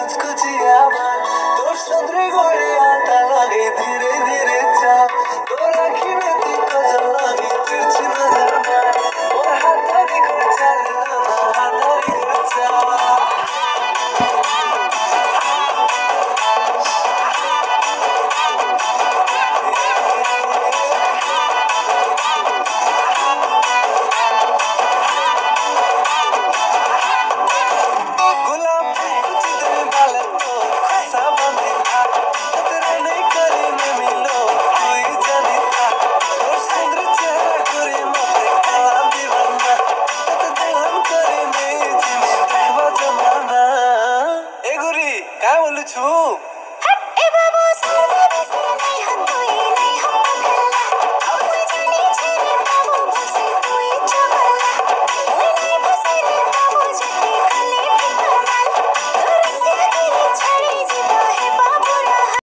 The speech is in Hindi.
কুচকুচিয়া বান তোর সন্দ্রে গড়ে আতা লাগে ধীরে ধীরে চা তোর আখি में तू कजल लगी तिरछी नजर मार और हाथारी खर्चा ना हाथारी खर्चा काय बोलू छू